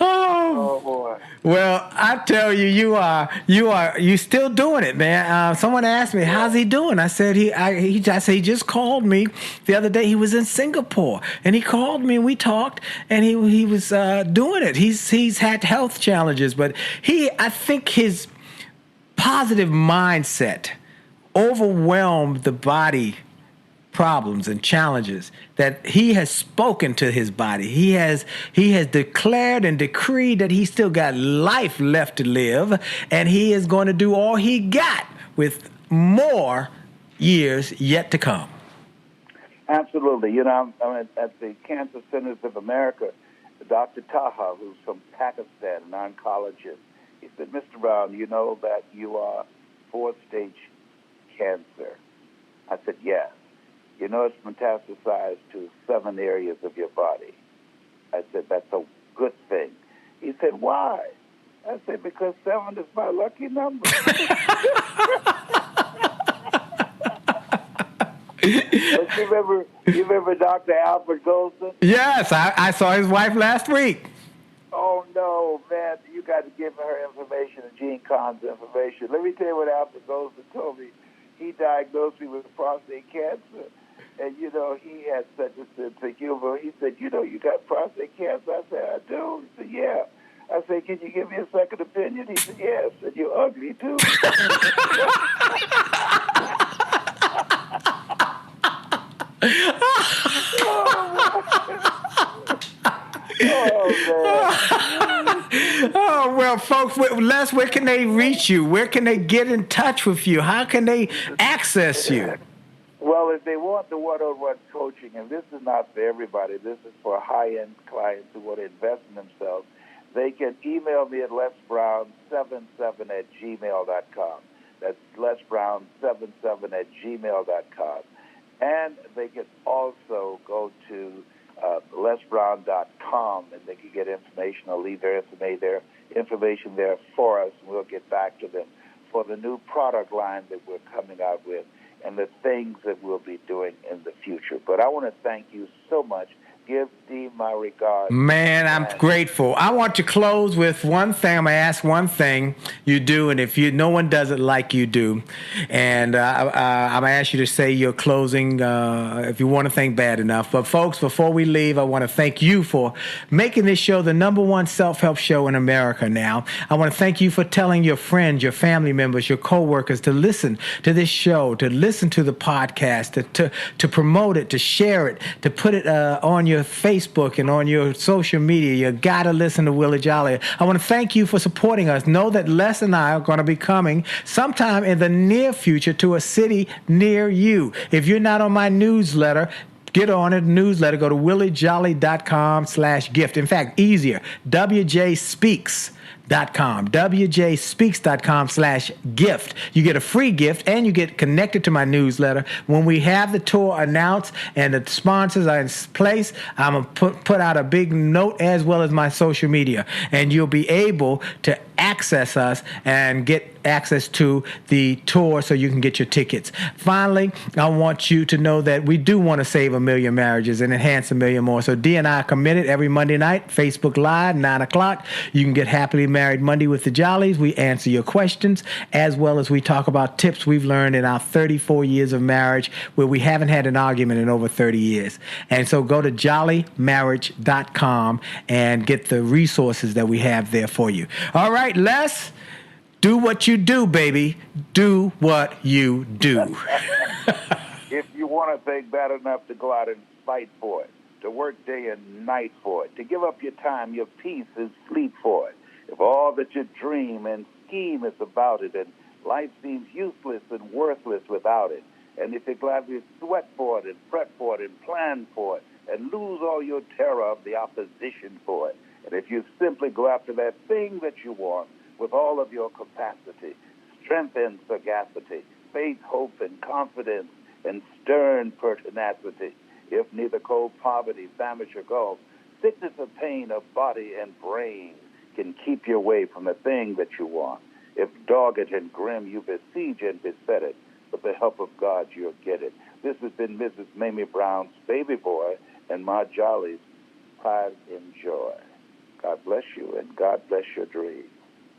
Oh boy. Well, I tell you, you still doing it, man. Someone asked me, "How's he doing?" I said, I said he just called me the other day. He was in Singapore, and he called me, and we talked, and he was doing it. He's had health challenges, but I think his positive mindset overwhelmed the body problems and challenges that he has spoken to his body. He has declared and decreed that he still got life left to live, and he is going to do all he got with more years yet to come. Absolutely. I'm at the Cancer Centers of America, Dr. Taha, who's from Pakistan, an oncologist. He said, Mr. Brown, you know that you are 4th stage cancer. I said, yes. You know it's metastasized to 7 areas of your body. I said, that's a good thing. He said, why? I said, because 7 is my lucky number. But you remember Dr. Albert Golson? Yes, I saw his wife last week. Oh, no, man, you got to give her information and Gene Kahn's information. Let me tell you what Albert Golson told me. He diagnosed me with prostate cancer. And, he had such a sense of humor. He said, you got prostate cancer? I said, I do. He said, yeah. I said, can you give me a second opinion? He said, yes. I said, you're ugly, too. Oh, well, folks, Les, where can they reach you? Where can they get in touch with you? How can they access you? Well, if they want the one-on-one coaching, and this is not for everybody, this is for high-end clients who want to invest in themselves, they can email me at lesbrown77@gmail.com. That's lesbrown77@gmail.com. And they can also go to lesbrown.com, and they can get information. I'll leave their information there for us, and we'll get back to them for the new product line that we're coming out with and the things that we'll be doing in the future. But I want to thank you so much. Give Dee my regards. Man, I'm grateful. I want to close with one thing. I'm going to ask one thing you do, and if no one does it like you do. And I'm going to ask you to say your closing if you want to think bad enough. But, folks, before we leave, I want to thank you for making this show the #1 self-help show in America now. I want to thank you for telling your friends, your family members, your coworkers to listen to this show, to listen to the podcast, to promote it, to share it, to put it on your Facebook and on your social media. You got to listen to Willie Jolley. I want to thank you for supporting us. Know that Les and I are going to be coming sometime in the near future to a city near you. If you're not on my newsletter, get on it, newsletter. Go to williejolly.com/gift. In fact, easier, wjspeaks.com, you get a free gift, and you get connected to my newsletter. When we have the tour announced and the sponsors are in place, I'm going to put out a big note as well as my social media, and you'll be able to access us and get access to the tour so you can get your tickets. Finally, I want you to know that we do want to save 1 million marriages and enhance 1 million more. So Dee and I are committed every Monday night, Facebook Live, 9 o'clock. You can get Happily Married Monday with the Jollies. We answer your questions as well as we talk about tips we've learned in our 34 years of marriage where we haven't had an argument in over 30 years. And so go to jollymarriage.com and get the resources that we have there for you. All right, Les, do what you do, baby. Do what you do. If you want to think bad enough to go out and fight for it, to work day and night for it, to give up your time, your peace, and sleep for it, if all that you dream and scheme is about it, and life seems useless and worthless without it, and if you're glad to sweat for it and fret for it and plan for it and lose all your terror of the opposition for it, and if you simply go after that thing that you want with all of your capacity, strength and sagacity, faith, hope, and confidence, and stern pertinacity. If neither cold poverty, famish, or gulf, sickness or pain of body and brain can keep you away from the thing that you want. If dogged and grim you besiege and beset it, with the help of God you'll get it. This has been Mrs. Mamie Brown's baby boy and Ma Jolley's pride and joy. God bless you, and God bless your dreams.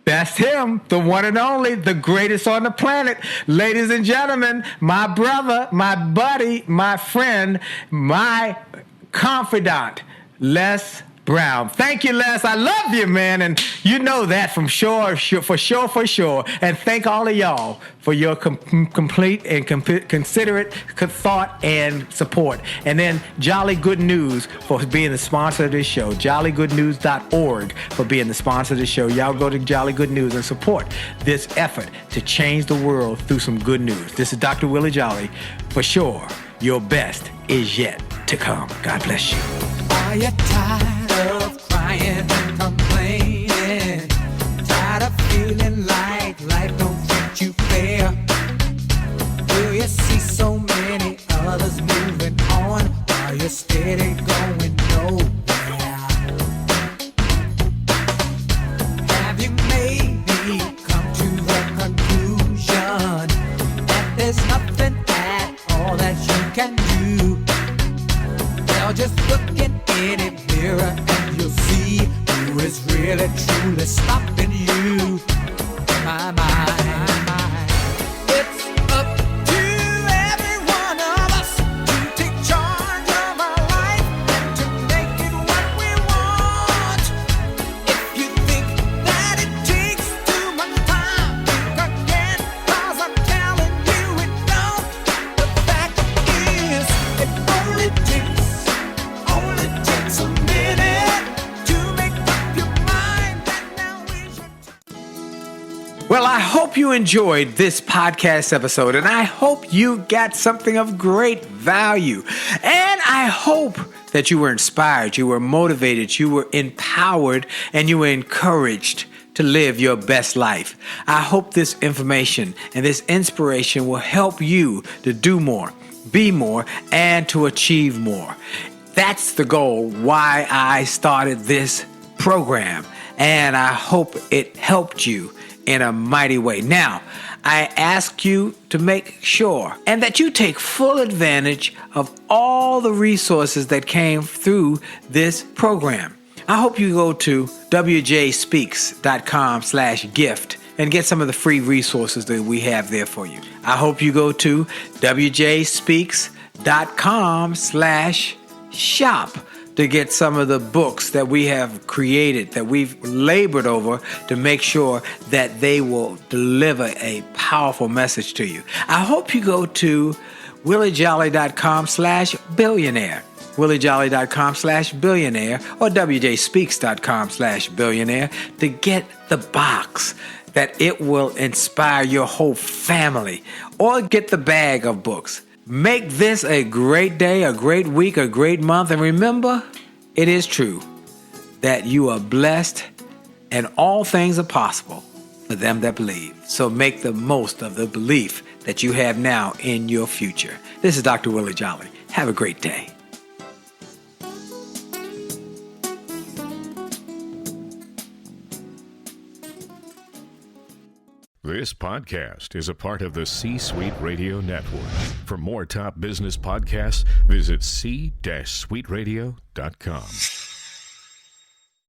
That's him, the one and only, the greatest on the planet. Ladies and gentlemen, my brother, my buddy, my friend, my confidant, Les Brown. Thank you, Les. I love you, man. And you know that for sure. And thank all of y'all for your complete and considerate thought and support. And then Jolly Good News for being the sponsor of this show. JollyGoodNews.org for being the sponsor of this show. Y'all go to Jolly Good News and support this effort to change the world through some good news. This is Dr. Willie Jolley. For sure, your best is yet to come. God bless you. Are you tired of crying and complaining? Tired of feeling like life don't treat you fair? Do you see so many others moving on while you're steady going nowhere? Have you maybe come to the conclusion that there's nothing at all that you can do? Well, just look in any mirror and you'll see who is really truly stopping you. My mind. It's up to every one of us to take charge of our life and to make it what we want. If you think that it takes too much time, you forget, 'cause I'm telling you it don't. The fact is, it only takes a minute to make up your mind that now is your time. Well, I hope you enjoyed this podcast episode, and I hope you got something of great value. And I hope that you were inspired, you were motivated, you were empowered, and you were encouraged to live your best life. I hope this information and this inspiration will help you to do more, be more, and to achieve more. That's the goal why I started this program, and I hope it helped you in a mighty way. Now, I ask you to make sure and that you take full advantage of all the resources that came through this program. I hope you go to wjspeaks.com/gift and get some of the free resources that we have there for you. I hope you go to wjspeaks.com/shop to get some of the books that we have created, that we've labored over to make sure that they will deliver a powerful message to you. I hope you go to williejolly.com/billionaire, williejolly.com/billionaire, or wjspeaks.com/billionaire to get the box that it will inspire your whole family, or get the bag of books. Make this a great day, a great week, a great month. And remember, it is true that you are blessed and all things are possible for them that believe. So make the most of the belief that you have now in your future. This is Dr. Willie Jolley. Have a great day. This podcast is a part of the C-Suite Radio Network. For more top business podcasts, visit c-suiteradio.com.